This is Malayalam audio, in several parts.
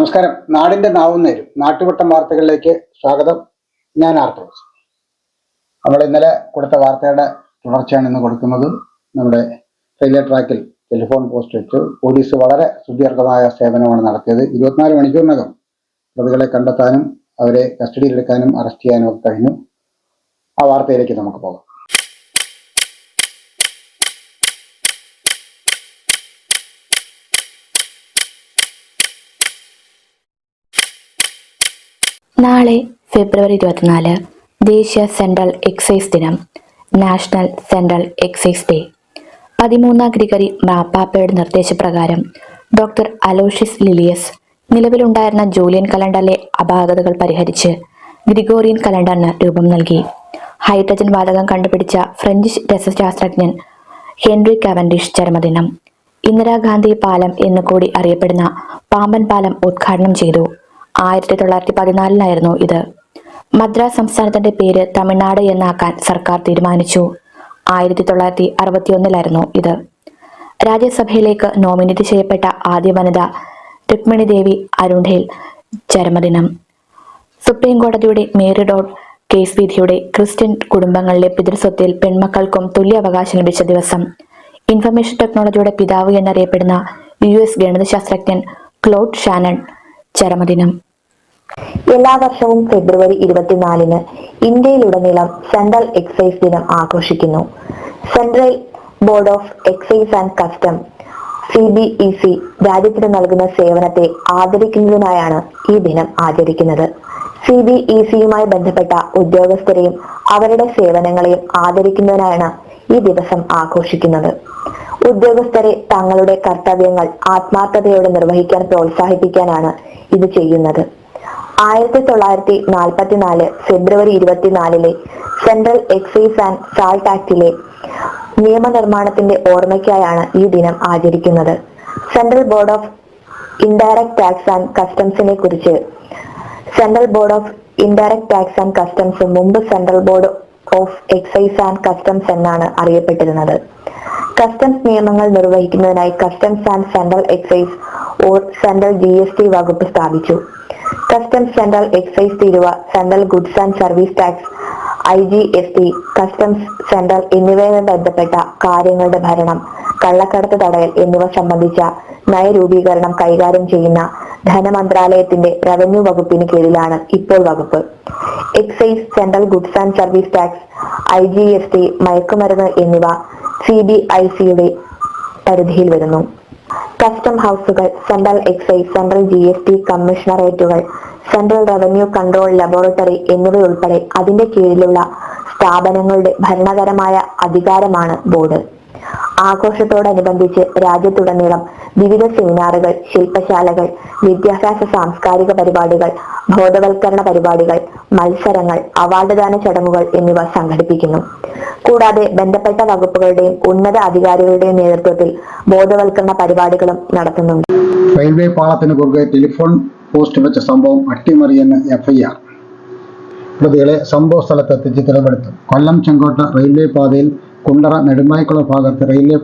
നമസ്കാരം. നാടിന്റെ നാവുന്നേരും നാട്ടുവട്ടം വാർത്തകളിലേക്ക് സ്വാഗതം. ഞാൻ ആർത്തോസ്. നമ്മൾ ഇന്നലെ കൊടുത്ത വാർത്തയുടെ തുടർച്ചയാണ് ഇന്ന് കൊടുക്കുന്നത്. നമ്മുടെ റെയിൽവേ ട്രാക്കിൽ ടെലിഫോൺ പോസ്റ്റ് വെച്ച് പോലീസ് വളരെ സുദീർഘമായ സേവനമാണ് നടത്തിയത്. 24 മണിക്കൂറിനകം പ്രതികളെ കണ്ടെത്താനും അവരെ കസ്റ്റഡിയിലെടുക്കാനും അറസ്റ്റ് ചെയ്യാനും ഒക്കെ കഴിഞ്ഞു. ആ വാർത്തയിലേക്ക് നമുക്ക് പോകാം. നാളെ ഫെബ്രുവരി 24 ദേശീയ സെൻട്രൽ എക്സൈസ് ദിനം, national central excise day. 13ാം Gregory മാർപ്പാപ്പയുടെ നിർദ്ദേശപ്രകാരം ഡോക്ടർ അലോഷ്യസ് ലിലിയസ് നിലവിലുണ്ടായിരുന്ന ജൂലിയൻ കലണ്ടറിലെ അപാകതകൾ പരിഹരിച്ച് ഗ്രിഗോറിയൻ കലണ്ടറിന് രൂപം നൽകി. ഹൈഡ്രജൻ വാതകം കണ്ടുപിടിച്ച ഫ്രഞ്ച് രസശാസ്ത്രജ്ഞൻ ഹെൻറി കാവൻഡിഷ് ചരമദിനം. ഇന്ദിരാഗാന്ധി പാലം എന്ന് കൂടി അറിയപ്പെടുന്ന പാമ്പൻ പാലം ഉദ്ഘാടനം ചെയ്തു. 1914 ഇത്. മദ്രാസ് സംസ്ഥാനത്തിന്റെ പേര് തമിഴ്നാട് എന്നാക്കാൻ സർക്കാർ തീരുമാനിച്ചു. 1961 ഇത്. രാജ്യസഭയിലേക്ക് നോമിനേറ്റ് ചെയ്യപ്പെട്ട ആദ്യ വനിത രുക്മിണി ദേവി അരുൺഡേൽ ചരമദിനം. സുപ്രീം കോടതിയുടെ മേരി ഡോഡ് കേസ് വിധിയുടെ ക്രിസ്ത്യൻ കുടുംബങ്ങളിലെ പിതൃസ്വത്തിൽ പെൺമക്കൾക്കും തുല്യ അവകാശം ലഭിച്ച ദിവസം. ഇൻഫർമേഷൻ ടെക്നോളജിയുടെ പിതാവ് എന്നറിയപ്പെടുന്ന US ഗണിതശാസ്ത്രജ്ഞൻ ക്ലോഡ് ഷാനൺ ചരമദിനം. എല്ലാ വർഷവും ഫെബ്രുവരി 24 ഇന്ത്യയിലുടനീളം സെൻട്രൽ എക്സൈസ് ദിനം ആഘോഷിക്കുന്നു. Central board of excise and custom CBEC രാജ്യത്തിന് നൽകുന്ന സേവനത്തെ ആദരിക്കുന്നതിനായാണ് ഈ ദിനം ആചരിക്കുന്നത്. CBECയുമായി ബന്ധപ്പെട്ട ഉദ്യോഗസ്ഥരെയും അവരുടെ സേവനങ്ങളെയും ആദരിക്കുന്നതിനായാണ് ഈ ദിവസം ആഘോഷിക്കുന്നത്. ഉദ്യോഗസ്ഥരെ തങ്ങളുടെ കർത്തവ്യങ്ങൾ ആത്മാർത്ഥതയോടെ നിർവഹിക്കാൻ പ്രോത്സാഹിപ്പിക്കാനാണ് ഇത് ചെയ്യുന്നത്. 1944 ഫെബ്രുവരി 24 സെൻട്രൽ എക്സൈസ് ആൻഡ് സാൾട്ട് ആക്ടിലെ നിയമനിർമ്മാണത്തിന്റെ ഓർമ്മയ്ക്കായാണ് ഈ ദിനം ആചരിക്കുന്നത്. Central board of indirect tax and കസ്റ്റംസിനെ കുറിച്ച് central board of indirect tax and customs മുമ്പ് central board of excise and customs എന്നാണ് അറിയപ്പെട്ടിരുന്നത്. കസ്റ്റംസ് നിയമങ്ങൾ നിർവഹിക്കുന്നതിനായി customs and central excise or central GST വകുപ്പ് സ്ഥാപിച്ചു. കസ്റ്റംസ്, സെൻട്രൽ എക്സൈസ് തീരുവ, central goods and service tax, IGST, customs central എന്നിവയുമായി ബന്ധപ്പെട്ട കാര്യങ്ങളുടെ ഭരണം, കള്ളക്കടത്ത് തടയൽ എന്നിവ സംബന്ധിച്ച നയരൂപീകരണം കൈകാര്യം ചെയ്യുന്ന ധനമന്ത്രാലയത്തിന്റെ റവന്യൂ വകുപ്പിന് കീഴിലാണ് ഇപ്പോൾ വകുപ്പ്. Excise, central goods and service tax, IGST, മയക്കുമരുന്ന് എന്നിവ CBICയുടെ പരിധിയിൽ വരുന്നു. കസ്റ്റം ഹൗസുകൾ, സെൻട്രൽ എക്സൈസ്, സെൻട്രൽ GST കമ്മീഷണറേറ്റുകൾ, സെൻട്രൽ റവന്യൂ കൺട്രോൾ ലബോറട്ടറി എന്നിവയുൾപ്പെടെ അതിന്റെ കീഴിലുള്ള സ്ഥാപനങ്ങളുടെ ഭരണപരമായ അധികാരമാണ് ബോർഡ്. ആഘോഷത്തോടനുബന്ധിച്ച് രാജ്യത്തുടനീളം വിവിധ സെമിനാറുകൾ, ശില്പശാലകൾ, വിദ്യാഭ്യാസ സാംസ്കാരിക പരിപാടികൾ, ബോധവൽക്കരണ പരിപാടികൾ, മത്സരങ്ങൾ, അവാർഡ് ദാന ചടങ്ങുകൾ എന്നിവ സംഘടിപ്പിക്കുന്നു. കൂടാതെ ബന്ധപ്പെട്ട വകുപ്പുകളുടെയും ഉന്നത അധികാരികളുടെയും നേതൃത്വത്തിൽ ബോധവൽക്കരണ പരിപാടികളും നടത്തുന്നുണ്ട്. റെയിൽവേ പാളത്തിന് കുറുകെ ടെലിഫോൺ പോസ്റ്റ് വെച്ച സംഭവം അട്ടിമറിയെന്ന് FIR. പ്രതികളെ സംഭവ സ്ഥലത്തെത്തിച്ച് തെളിവെടുത്തു. കൊല്ലം ചെങ്കോട്ട റെയിൽവേ പാതയിൽ കുണ്ടറ നെടുമ്പായിക്കുളം ഭാഗത്ത് റെയിൽവേ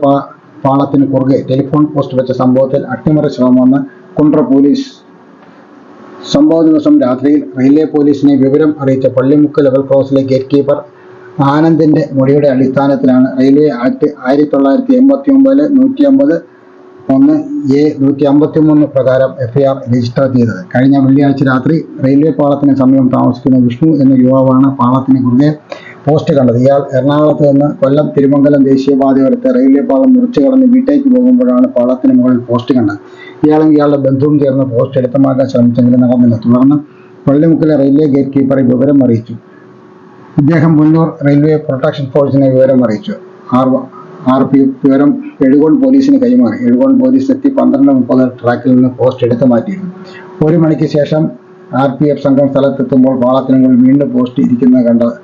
പാളത്തിന് കുറുകെ ടെലിഫോൺ പോസ്റ്റ് വെച്ച സംഭവത്തിൽ അട്ടിമറി ശ്രമമെന്ന് കുണ്ടറ പോലീസ്. സംഭവ ദിവസം രാത്രിയിൽ റെയിൽവേ പോലീസിനെ വിവരം അറിയിച്ച പള്ളിമുക്ക് ലെവൽ ക്രോസിലെ ഗേറ്റ് കീപ്പർ ആനന്ദിന്റെ മൊഴിയുടെ അടിസ്ഥാനത്തിലാണ് റെയിൽവേ ആക്ട് 1989 150 1A153 പ്രകാരം FIR രജിസ്റ്റർ ചെയ്തത്. കഴിഞ്ഞ വെള്ളിയാഴ്ച രാത്രി റെയിൽവേ പാളത്തിന് സമീപം താമസിക്കുന്ന വിഷ്ണു എന്ന യുവാവാണ് പാളത്തിന് കുറുകെ പോസ്റ്റ് കണ്ടത്. ഇയാൾ എറണാകുളത്ത് നിന്ന് കൊല്ലം തിരുമംഗലം ദേശീയപാതയോരത്ത് റെയിൽവേ പാളം മുറിച്ചു കടന്ന് വീട്ടേക്ക് പോകുമ്പോഴാണ് പാളത്തിന് മുകളിൽ പോസ്റ്റ് കണ്ടത്. ഇയാളും ഇയാളുടെ ബന്ധുവും ചേർന്ന് പോസ്റ്റ് എടുത്തുമാറ്റാൻ ശ്രമിച്ചെങ്കിലും നടന്നില്ല. തുടർന്ന് പള്ളിമുക്കിലെ റെയിൽവേ ഗേറ്റ് കീപ്പറെ വിവരം അറിയിച്ചു. ഇദ്ദേഹം മുന്നൂർ റെയിൽവേ പ്രൊട്ടക്ഷൻ ഫോഴ്സിനെ വിവരം അറിയിച്ചു. RPF വിവരം എഴുകോൺ പോലീസിന് കൈമാറി. എഴുകോൺ പോലീസ് എത്തി 12:30 ട്രാക്കിൽ നിന്ന് പോസ്റ്റ് എടുത്തു മാറ്റിയിരുന്നു. 1 മണിക്ക് ശേഷം RPF സംഘം സ്ഥലത്തെത്തുമ്പോൾ പാളത്തിന് മുകളിൽ വീണ്ടും പോസ്റ്റ് ഇരിക്കുന്നത് കണ്ടത്.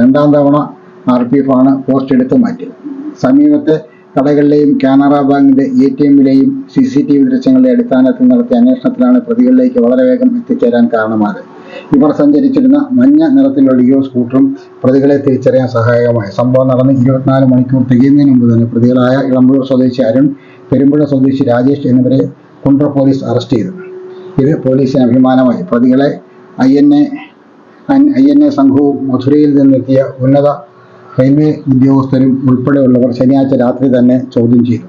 2ാം തവണ RPF ആണ് പോസ്റ്റ് എടുത്തു മാറ്റിയത്. സമീപത്തെ കടകളിലെയും കാനറ ബാങ്കിന്റെ ATMിലെയും CCTV ദൃശ്യങ്ങളുടെ അടിസ്ഥാനത്തിൽ നടത്തിയ അന്വേഷണത്തിലാണ് പ്രതികളിലേക്ക് വളരെ വേഗം എത്തിച്ചേരാൻ കാരണമായത്. ഇവർ സഞ്ചരിച്ചിരുന്ന മഞ്ഞ നിറത്തിലുള്ള ലിയോ സ്കൂട്ടറും പ്രതികളെ തിരിച്ചറിയാൻ സഹായകമായി. സംഭവം നടന്ന് 24 മണിക്കൂർ തികയുന്നതിന് മുമ്പ് തന്നെ പ്രതികളായ ഇളമ്പൂർ സ്വദേശി അരുൺ, പെരുമ്പുഴ സ്വദേശി രാജേഷ് എന്നിവരെ കുണ്ടറ പോലീസ് അറസ്റ്റ് ചെയ്തു. ഇത് പോലീസിന് അഭിമാനമായി. പ്രതികളെ INA സംഘവും മധുരയിൽ നിന്നെത്തിയ ഉന്നത റെയിൽവേ ഉദ്യോഗസ്ഥരും ഉൾപ്പെടെയുള്ളവർ ശനിയാഴ്ച രാത്രി തന്നെ ചോദ്യം ചെയ്തു.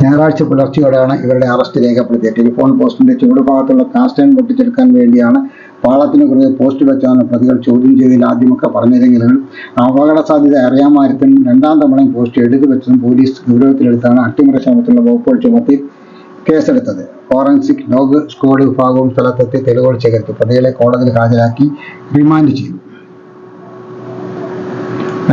ഞായറാഴ്ച പുലർച്ചെയോടെയാണ് ഇവരുടെ അറസ്റ്റ് രേഖപ്പെടുത്തിയത്. ടെലിഫോൺ പോസ്റ്റിന്റെ ചുവടുഭാഗത്തുള്ള കാസ്റ്റേൺ പൊട്ടിച്ചെടുക്കാൻ വേണ്ടിയാണ് പാളത്തിന് കുറുകെ പോസ്റ്റ് വെച്ചതെന്ന് പ്രതികൾ ചോദ്യം ചെയ്തതിൽ ആദ്യമൊക്കെ പറഞ്ഞിരുന്നെങ്കിലും അപകട സാധ്യത അറിയാമായിരുന്നും രണ്ടാം തവണയും പോസ്റ്റ് എടുത്തു വെച്ചതും പോലീസ് ഗൗരവത്തിലെടുത്താണ് അട്ടിമറി ശ്രമത്തിലുള്ള വകുപ്പുകൾ ചുമത്തി കേസെടുത്തത്. ഫോറൻസിക് ഡോഗ് സ്ക്വാഡ് വിഭാഗവും സ്ഥലത്തെത്തി തെളിവുകൾ ശേഖരിച്ചു. പ്രതികളെ കോടതിയിൽ ഹാജരാക്കി റിമാൻഡ് ചെയ്തു.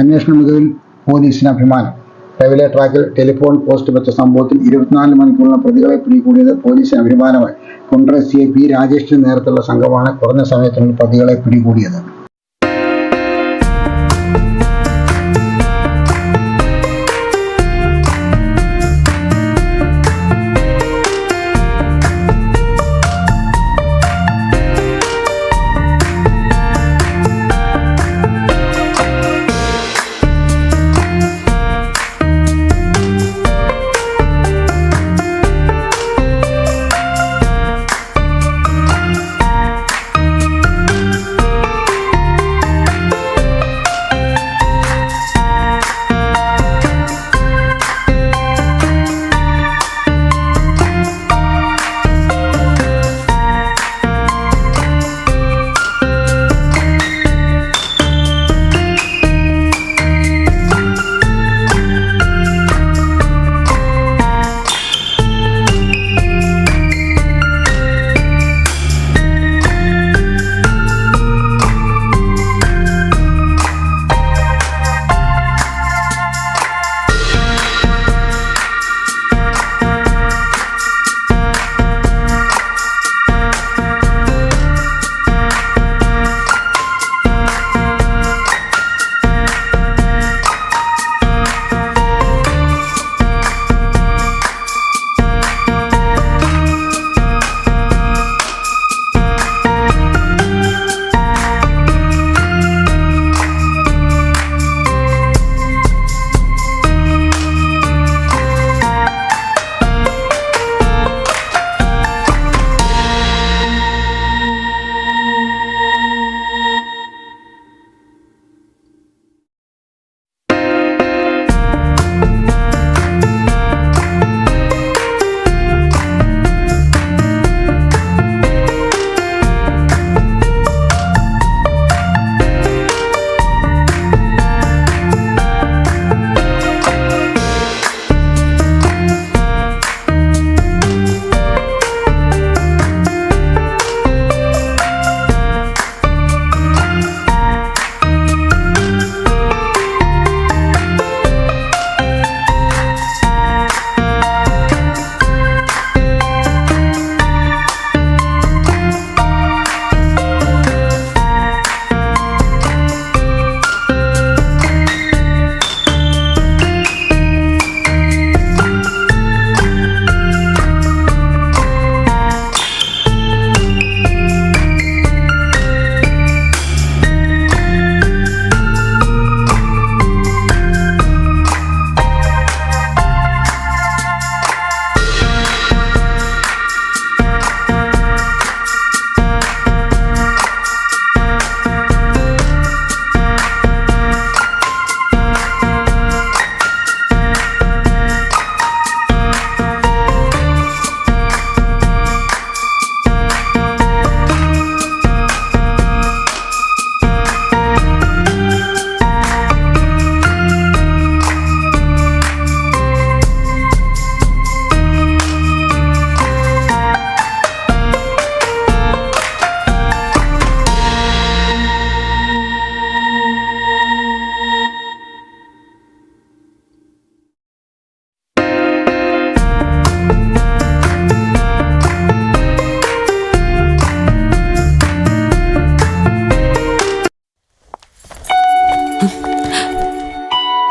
അന്വേഷണ മികവിൽ പോലീസിന് അഭിമാനം. റെയിൽവേ ട്രാക്കിൽ ടെലിഫോൺ പോസ്റ്റ് വെച്ച സംഭവത്തിൽ 24 മണിക്കൂറിന് പ്രതികളെ പിടികൂടിയത് പോലീസിന് അഭിമാനമായി. കുണ്ട്ര CI P രാജേഷിന് നേതൃത്വത്തിലുള്ള സംഘമാണ് കുറഞ്ഞ സമയത്തിനുള്ളിൽ പ്രതികളെ പിടികൂടിയത്.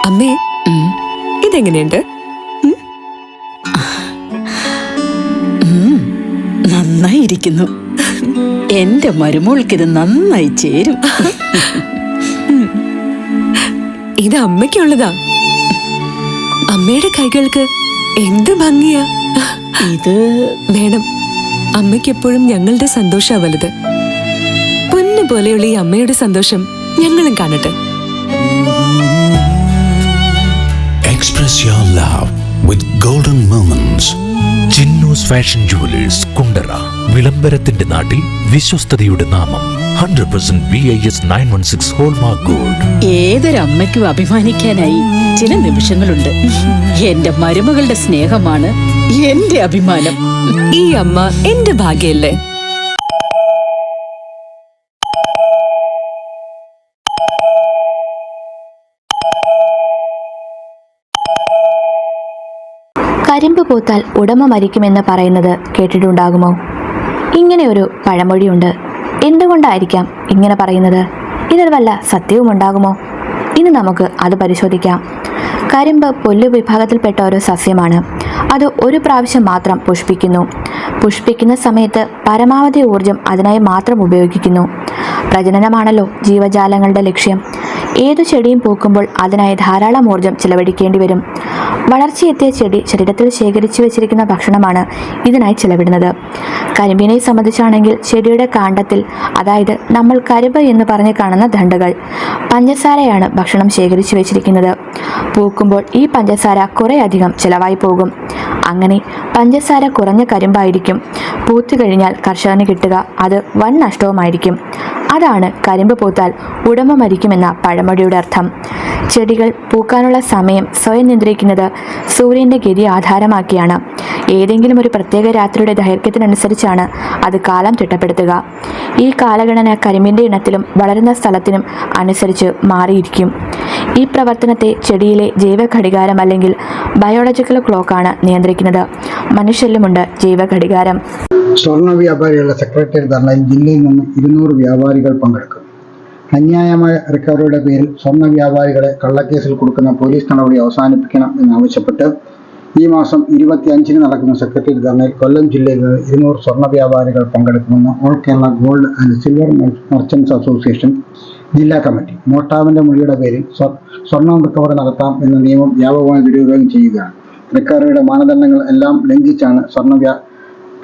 അമ്മേ, ഇതെങ്ങനെയുണ്ട്? നന്നായിരിക്കുന്നു. എന്റെ മരുമോൾക്കിത് നന്നായി ചേരും. ഇത് അമ്മയ്ക്കുള്ളതാ. അമ്മയുടെ കൈകൾക്ക് എന്ത് ഭംഗിയാ. ഇത് വേണം. അമ്മയ്ക്ക് എപ്പോഴും ഞങ്ങളുടെ സന്തോഷാ വലുത്. പൊന്നു പോലെയുള്ള ഈ അമ്മയുടെ സന്തോഷം ഞങ്ങളും കാണട്ടെ. Express your love with golden moments. Chinnus fashion jewellers Kundara. വിളംബരത്തിന്റെ നാട്ടിൽ വിശ്വസ്തയുടെ നാമം. 100% BIS 916 ഹോൾമാർക്ക് ഗോൾഡ്. ഏതൊരമ്മയ്ക്കും അഭിമാനിക്കാനായി ചില നിമിഷങ്ങളുണ്ട്. എന്റെ മരുമകളുടെ സ്നേഹമാണ് എന്റെ അഭിമാനം. ഈ അമ്മ എന്റെ ഭാഗ്യല്ലേ. കരിമ്പ് പൂത്താൽ ഉടമ മരിക്കുമെന്ന് പറയുന്നത് കേട്ടിട്ടുണ്ടാകുമോ? ഇങ്ങനെ ഒരു പഴമൊഴിയുണ്ട്. എന്തുകൊണ്ടായിരിക്കാം ഇങ്ങനെ പറയുന്നത്? ഇതിൽ വല്ല സത്യവും ഉണ്ടാകുമോ? ഇന്ന് നമുക്ക് അത് പരിശോധിക്കാം. കരിമ്പ് പുല്ല് വിഭാഗത്തിൽപ്പെട്ട ഒരു സസ്യമാണ്. അത് ഒരു പ്രാവശ്യം മാത്രം പുഷ്പിക്കുന്നു. പുഷ്പിക്കുന്ന സമയത്ത് പരമാവധി ഊർജം അതിനായി മാത്രം ഉപയോഗിക്കുന്നു. പ്രജനനമാണല്ലോ ജീവജാലങ്ങളുടെ ലക്ഷ്യം. ഏതു ചെടിയും പൂക്കുമ്പോൾ അതിനായി ധാരാളം ഊർജം ചിലവഴിക്കേണ്ടി വരും. വളർച്ചയെത്തിയ ചെടി ശരീരത്തിൽ ശേഖരിച്ചു വെച്ചിരിക്കുന്ന ഭക്ഷണമാണ് ഇതിനായി ചിലവിടുന്നത്. കരിമ്പിനെ സംബന്ധിച്ചാണെങ്കിൽ ചെടിയുടെ കാണ്ഡത്തിൽ, അതായത് നമ്മൾ കരിമ്പ് എന്ന് പറഞ്ഞ് കാണുന്ന ദണ്ഡുകൾ, പഞ്ചസാരയാണ് ഭക്ഷണം ശേഖരിച്ചു വെച്ചിരിക്കുന്നത്. പൂക്കുമ്പോൾ ഈ പഞ്ചസാര കുറേ അധികം ചിലവായി പോകും. അങ്ങനെ പഞ്ചസാര കുറഞ്ഞ കരിമ്പായിരിക്കും പൂത്തു കഴിഞ്ഞാൽ കർഷകന് കിട്ടുക. അത് വൻ നഷ്ടവുമായിരിക്കും. അതാണ് കരിമ്പ് പൂത്താൽ ഉടമ മരിക്കുമെന്ന പഴമൊഴിയുടെ അർത്ഥം. ചെടികൾ പൂക്കാനുള്ള സമയം സ്വയം നിയന്ത്രിക്കുന്നത് സൂര്യൻ്റെ ഗതി ആധാരമാക്കിയാണ്. ഏതെങ്കിലും ഒരു പ്രത്യേക രാത്രിയുടെ ദൈർഘ്യത്തിനനുസരിച്ചാണ് അത് കാലം തിട്ടപ്പെടുത്തുക. ഈ കാലഗണന കരിമ്പിൻ്റെ ഇനത്തിലും വളരുന്ന സ്ഥലത്തിനും അനുസരിച്ച് മാറിയിരിക്കും. ഈ പ്രവർത്തനത്തെ ചെടിയിലെ ജൈവഘടികാരം അല്ലെങ്കിൽ ബയോളജിക്കൽ ക്ലോക്കാണ് നിയന്ത്രിക്കുന്നത്. മനുഷ്യരിലുമുണ്ട് ജൈവഘടികാരം. സ്വർണ്ണ വ്യാപാരികളുടെ സെക്രട്ടേറിയറ്റ് ധർണയിൽ ജില്ലയിൽ നിന്ന് 200 വ്യാപാരികൾ പങ്കെടുക്കും. അന്യായമായ റിക്കവറിയുടെ പേരിൽ സ്വർണ്ണ വ്യാപാരികളെ കള്ളക്കേസിൽ കൊടുക്കുന്ന പോലീസ് നടപടി അവസാനിപ്പിക്കണം എന്നാവശ്യപ്പെട്ട് ഈ മാസം 25-ന് നടക്കുന്ന സെക്രട്ടേറിയറ്റ് ധർണയിൽ കൊല്ലം ജില്ലയിൽ നിന്ന് 200 സ്വർണ്ണ വ്യാപാരികൾ പങ്കെടുക്കുമെന്ന് all Kerala gold and silver merchants association ജില്ലാ കമ്മിറ്റി. മോഷ്ടാവിന്റെ മൊഴിയുടെ പേരിൽ സ്വർണം റിക്കവറി നടത്താം എന്ന നിയമം വ്യാപകമായി ദുരുപയോഗം ചെയ്യുകയാണ്. റിക്കവറിയുടെ മാനദണ്ഡങ്ങൾ എല്ലാം ലംഘിച്ചാണ്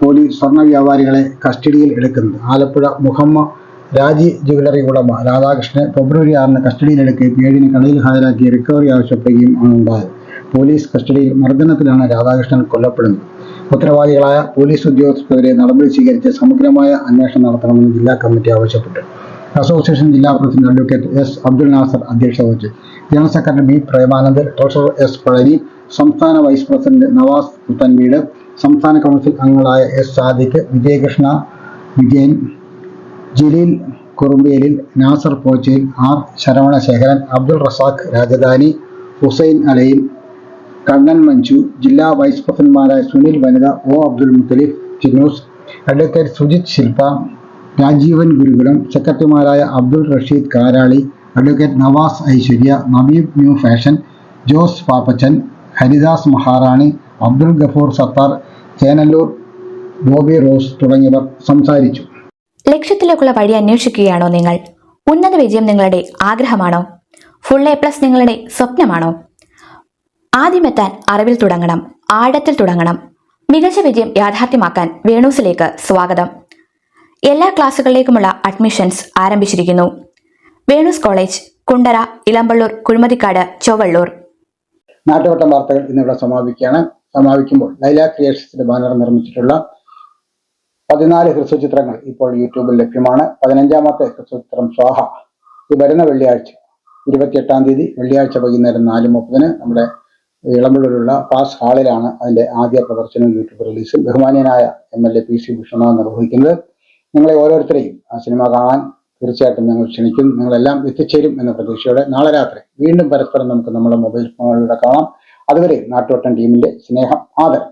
പോലീസ് സ്വർണ്ണ വ്യാപാരികളെ കസ്റ്റഡിയിൽ എടുക്കുന്നത്. ആലപ്പുഴ മുഹമ്മദ് രാജി ജ്വല്ലറി ഉടമ രാധാകൃഷ്ണനെ ഫെബ്രുവരി 6-ന് കസ്റ്റഡിയിലെടുക്കുകയും 7-ന് കടയിൽ ഹാജരാക്കി റിക്കവറി ആവശ്യപ്പെടുകയും ആണ് ഉണ്ടായത്. പോലീസ് കസ്റ്റഡിയിൽ മർദ്ദനത്തിലാണ് രാധാകൃഷ്ണൻ കൊല്ലപ്പെടുന്നത്. ഉത്തരവാദികളായ പോലീസ് ഉദ്യോഗസ്ഥർക്കെതിരെ നടപടി സ്വീകരിച്ച് സമഗ്രമായ അന്വേഷണം നടത്തണമെന്ന് ജില്ലാ കമ്മിറ്റി ആവശ്യപ്പെട്ടു. അസോസിയേഷൻ ജില്ലാ president advocate S Abdul Nasar അധ്യക്ഷത വഹിച്ചു. General secretary B Premanand, treasurer S Palani, സംസ്ഥാന വൈസ് പ്രസിഡന്റ് നവാസ് പുത്തൻവീട്, സംസ്ഥാന കൗൺസിൽ അംഗങ്ങളായ എസ് സാദിഖ്, വിജയകൃഷ്ണ വിജയൻ, ജലീൽ കുറുമ്പേലിൽ, നാസർ പോച്ചയിൽ, ആർ ശരവണശേഖരൻ, അബ്ദുൾ റസാഖ് രാജധാനി, ഹുസൈൻ അലയിൽ, കണ്ണൻ മഞ്ജു, ജില്ലാ വൈസ് പ്രസിഡന്റുമാരായ സുനിൽ വനിത, ഒ അബ്ദുൽ മുത്തലിഫ് ചിന്നൂസ്, അഡ്വക്കേറ്റ് സുജിത് ശില്പ, രാജീവൻ ഗുരുകുലം, സെക്രട്ടറിമാരായ Abdul Rasheed Karali, advocate Navas Aishwarya, Nabeeb new fashion, Jose Pappachan, Haridas മഹാറാണി, അബ്ദുൾ ഗഫൂർ സത്താർ, ചേനല്ലൂർ ബോബി റോസ് തുടങ്ങിയവർ സംസാരിച്ചു. ലക്ഷ്യത്തിലേക്കുള്ള വഴി അന്വേഷിക്കുകയാണോ നിങ്ങൾ? ഉന്നത വിജയം നിങ്ങളുടെ ആഗ്രഹമാണോ? ഫുൾ A+ നിങ്ങളുടെ സ്വപ്നമാണോ? ആദ്യമെത്താൻ അറിവിൽ തുടങ്ങണം, ആഴത്തിൽ തുടങ്ങണം. മികച്ച വിജയം യാഥാർത്ഥ്യമാക്കാൻ വേണൂസിലേക്ക് സ്വാഗതം. എല്ലാ ക്ലാസ്സുകളിലേക്കുമുള്ള അഡ്മിഷൻസ് ആരംഭിച്ചിരിക്കുന്നു. വേണൂസ് കോളേജ്, കുണ്ടറ, ഇളമ്പള്ളൂർ, കുഴിമതിക്കാട്, ചൊവ്വള്ളൂർ. നാട്ടുവട്ടം വാർത്തകൾ ഇന്നിവിടെ സമാപിക്കുമ്പോൾ ലൈല ക്രിയേഷൻസിന്റെ ബാനർ നിർമ്മിച്ചിട്ടുള്ള 14 ഹ്രസ്വചിത്രങ്ങൾ ഇപ്പോൾ യൂട്യൂബിൽ ലഭ്യമാണ്. 15-ാമത്തെ ഹ്രസ്വചിത്രം സ്വാഹ ഈ വരുന്ന വെള്ളിയാഴ്ച 28-ാം തീയതി വെള്ളിയാഴ്ച വൈകുന്നേരം 4:30 നമ്മുടെ ഇളമ്പള്ളൂരിലുള്ള പാസ് ഹാളിലാണ് അതിന്റെ ആദ്യ പ്രദർശനവും യൂട്യൂബ് റിലീസും ബഹുമാനീയനായ MLA PC വിശ്വനാഥ് നിർവഹിക്കുന്നത്. നിങ്ങളെ ഓരോരുത്തരെയും ആ സിനിമ കാണാൻ തീർച്ചയായിട്ടും ഞങ്ങൾ ക്ഷണിക്കും. നിങ്ങളെല്ലാം എത്തിച്ചേരും എന്ന പ്രതീക്ഷയോടെ നാളെ രാത്രി വീണ്ടും പരസ്പരം നമുക്ക് നമ്മുടെ മൊബൈൽ ഫോണുകളിലൂടെ കാണാം. അതുവരെ നാട്ടുവട്ടം ടീമിന്റെ സ്നേഹം, ആദരം.